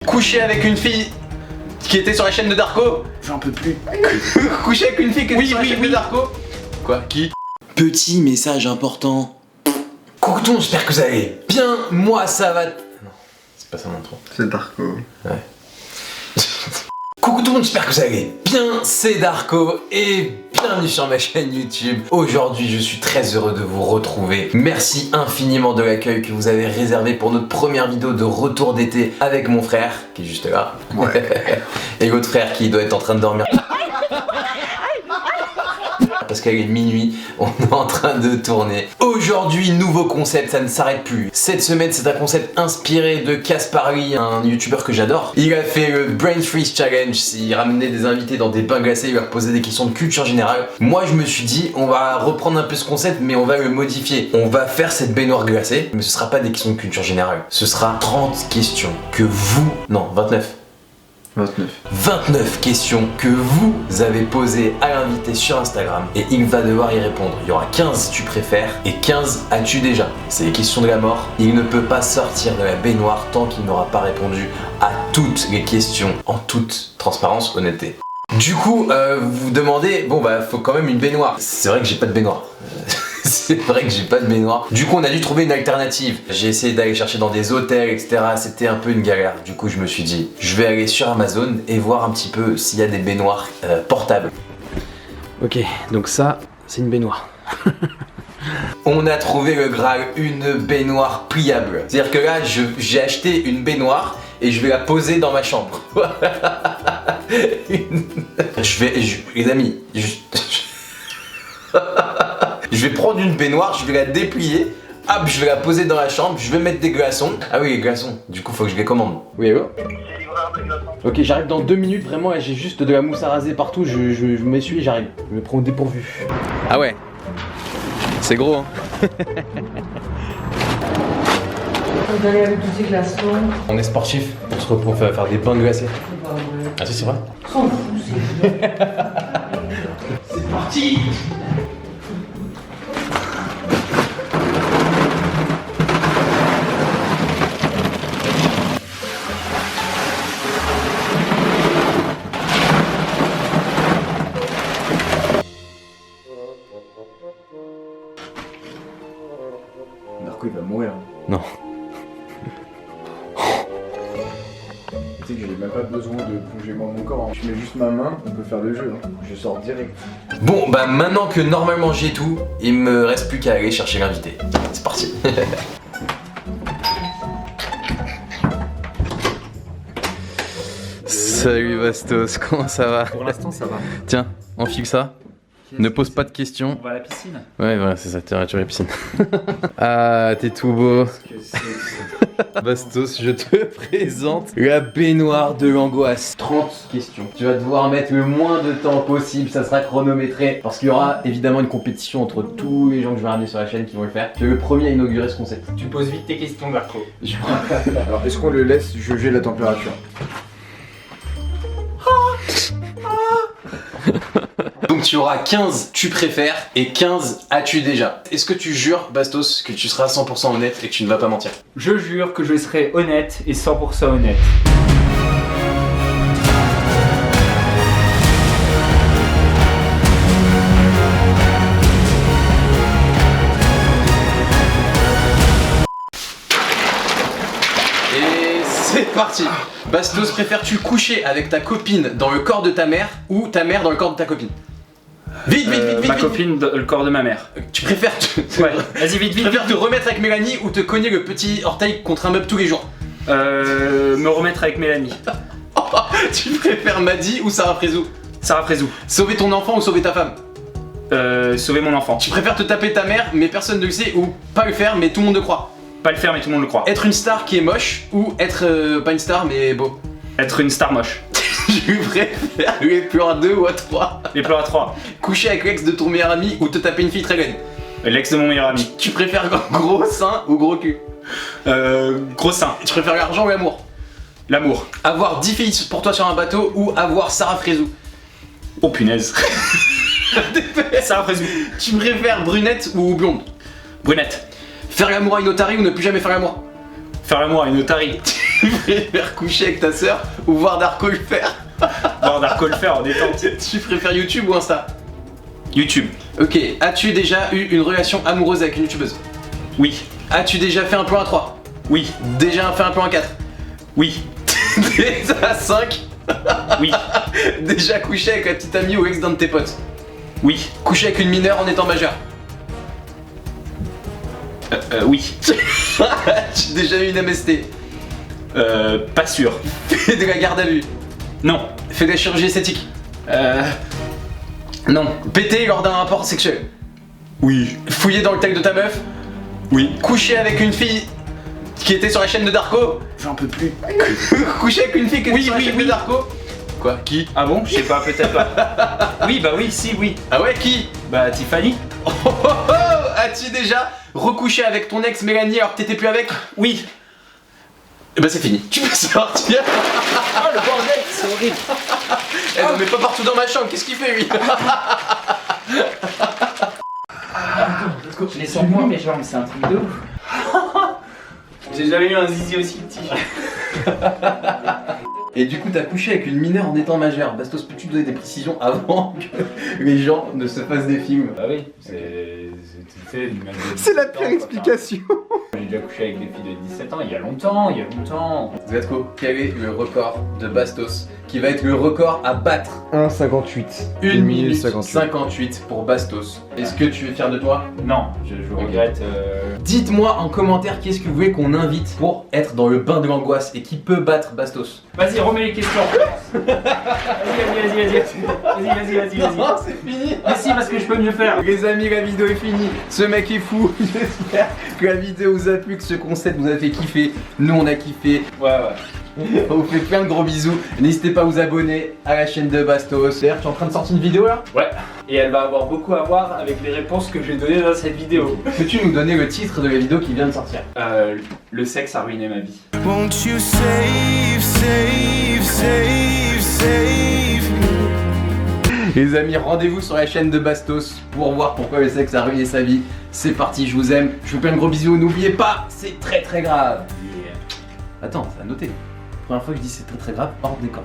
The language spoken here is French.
coucher avec une fille qui était sur la chaîne de Darko? J'en peux plus. Coucher avec une fille qui était sur la chaîne de Darko? Quoi? Qui? Petit message important. Coucou tout le monde, j'espère que vous allez bien. Moi ça va. Non, c'est pas ça mon trop. C'est Darko. Ouais. Coucou tout le monde, j'espère que vous allez bien, c'est Darko et bienvenue sur ma chaîne YouTube. Aujourd'hui je suis très heureux de vous retrouver. Merci infiniment de l'accueil que vous avez réservé pour notre première vidéo de retour d'été avec mon frère, qui est juste là. Ouais. Et l'autre frère qui doit être en train de dormir. Parce qu'il est minuit, on est en train de tourner. Aujourd'hui, nouveau concept, ça ne s'arrête plus. Cette semaine, c'est un concept inspiré de Kasparly, un youtubeur que j'adore. Il a fait le Brain Freeze Challenge, il ramenait des invités dans des bains glacés, il leur posait des questions de culture générale. Moi, je me suis dit, on va reprendre un peu ce concept, mais on va le modifier. On va faire cette baignoire glacée, mais ce sera pas des questions de culture générale. Ce sera 30 questions que vous... Non, 29. 29 questions que vous avez posées à l'invité sur Instagram et il va devoir y répondre. Il y aura 15 tu préfères et 15 as-tu déjà. C'est les questions de la mort. Il ne peut pas sortir de la baignoire tant qu'il n'aura pas répondu à toutes les questions en toute transparence, honnêteté. Du coup, vous vous demandez, bon bah faut quand même une baignoire. C'est vrai que j'ai pas de baignoire. C'est vrai que j'ai pas de baignoire. Du coup on a dû trouver une alternative. J'ai essayé d'aller chercher dans des hôtels, etc. C'était un peu une galère. Du coup je me suis dit, je vais aller sur Amazon et voir un petit peu s'il y a des baignoires portables. Ok, donc ça, c'est une baignoire. On a trouvé le Graal, une baignoire pliable. C'est-à-dire que là j'ai acheté une baignoire et je vais la poser dans ma chambre. Les amis, je vais prendre une baignoire, je vais la déplier, hop, je vais la poser dans la chambre, je vais mettre des glaçons. Ah oui, les glaçons, du coup faut que je les commande. Oui, allô? Ok, j'arrive dans 2 minutes, vraiment, et j'ai juste de la mousse à raser partout, je m'essuie et j'arrive. Je me prends au dépourvu. Ah ouais, c'est gros hein. Vous allez avec tous ces glaçons. On est sportif, on se retrouve faire des bains glacés. Bah ouais. Ah si, c'est vrai? S'en fout, c'est C'est parti. Darko il va mourir. Non. Tu sais que j'ai même pas besoin de plonger moi mon corps. Je mets juste ma main, on peut faire le jeu. Je sors direct. Bon bah maintenant que normalement j'ai tout, il me reste plus qu'à aller chercher l'invité. C'est parti. Salut Bastos, comment ça va? Pour l'instant, ça va. Tiens, enfile ça. Ne pose pas de questions. On va à la piscine. Ouais, voilà, c'est ça, tu vas la piscine. Ah, t'es tout beau. Bastos, je te présente la baignoire de l'angoisse. 30 questions. Tu vas devoir mettre le moins de temps possible, ça sera chronométré. Parce qu'il y aura évidemment une compétition entre tous les gens que je vais ramener sur la chaîne qui vont le faire. Tu es le premier à inaugurer ce concept. Tu poses vite tes questions, Darko. Alors est-ce qu'on le laisse juger la température? Donc tu auras 15 tu préfères et 15 as-tu déjà. Est-ce que tu jures, Bastos, que tu seras 100% honnête et que tu ne vas pas mentir? Je jure que je serai honnête et 100% honnête. Et c'est parti. Bastos, préfères-tu coucher avec ta copine dans le corps de ta mère ou ta mère dans le corps de ta copine? Vite, vite, vite, vite. Ma vite. copine, le corps de ma mère. Tu préfères Ouais, vas-y, vite, Tu vite. préfères te remettre avec Mélanie ou te cogner le petit orteil contre un meuble tous les jours? Me remettre avec Mélanie. Tu préfères Maddy ou Sarah Frézou? Sarah Frézou. Sauver ton enfant ou sauver ta femme? Sauver mon enfant. Tu préfères te taper ta mère mais personne ne le sait ou pas le faire mais tout le monde le croit? Pas le faire, mais tout le monde le croit. Être une star qui est moche ou être pas une star mais beau? Être une star moche. Tu préfères les plans à 2 ou à 3? Les plans à 3. Coucher avec l'ex de ton meilleur ami ou te taper une fille très laide? L'ex de mon meilleur ami. Tu préfères gros sein ou gros cul? Gros sein. Tu préfères l'argent ou l'amour? L'amour. Avoir 10 filles pour toi sur un bateau ou avoir Sarah Frézou? Oh punaise. Sarah Frézou. Tu préfères brunette ou blonde? Brunette. Faire l'amour à une otarie ou ne plus jamais faire l'amour? Faire l'amour à une otarie. Tu préfères coucher avec ta sœur ou voir Darko le faire? Voir Darko le faire en détente. Tu préfères YouTube ou Insta? YouTube. Ok, as-tu déjà eu une relation amoureuse avec une youtubeuse? Oui. As-tu déjà fait un plan à 3? Oui. Déjà fait un plan à 4? Oui. Déjà à 5? Oui. Déjà couché avec la petite amie ou ex d'un de tes potes? Oui. Couché avec une mineure en étant majeur? Oui. As-tu déjà eu une MST? Pas sûr. Fait de la garde à vue? Non. Fait de la chirurgie esthétique? Non. Pété lors d'un rapport sexuel? Oui. Fouillé dans le tag de ta meuf? Oui. Couché avec une fille qui était sur la chaîne de Darko? J'en peux plus. Couché avec une fille qui était Oui, sur la oui, chaîne oui. de Darko? Quoi? Qui? Ah bon? Je sais pas, peut-être pas. Oui, bah oui, si, oui. Ah ouais, qui? Bah Tiffany? Oh, oh, oh. As-tu déjà recouché avec ton ex Mélanie alors que t'étais plus avec? Oui. Et bah c'est fini. Tu peux sortir. Oh le bordel, c'est horrible. Eh non mais pas partout dans ma chambre, qu'est-ce qu'il fait lui? Je les sens moins mes jambes, c'est un truc de ouf. J'ai jamais eu un zizi aussi petit. Et du coup t'as couché avec une mineure en étant majeur. Bastos, peux-tu donner des précisions avant que les gens ne se fassent des films? Bah oui, c'est du même de C'est la 17 pire ans, explication. quoi. J'ai déjà couché avec des filles de 17 ans, il y a longtemps, Zlatko, quel est le record de Bastos qui va être le record à battre? 1,58. 1 minute 58 pour Bastos. Est-ce que tu es fier de toi? Non, je regrette. Dites-moi en commentaire qui est-ce que vous voulez qu'on invite pour être dans le bain de l'angoisse et qui peut battre Bastos. Vas-y, remets les questions. Vas-y. Non, c'est fini. Mais si, parce que je peux mieux faire. Les amis, la vidéo est finie. Ce mec est fou. J'espère que la vidéo vous a plu, que ce concept vous a fait kiffer. Nous, on a kiffé. Ouais. On vous fait plein de gros bisous. N'hésitez pas à vous abonner à la chaîne de Bastos. D'ailleurs, tu es en train de sortir une vidéo là? Ouais. Et elle va avoir beaucoup à voir avec les réponses que j'ai données dans cette vidéo. Peux-tu nous donner le titre de la vidéo qui vient de sortir? Le sexe a ruiné ma vie. Won't you save Les amis, rendez-vous sur la chaîne de Bastos pour voir pourquoi le sexe a ruiné sa vie. C'est parti, je vous aime. Je vous fais un gros bisou. N'oubliez pas, c'est très grave. Attends, ça a noté. Première fois que je dis c'est très grave, hors décor.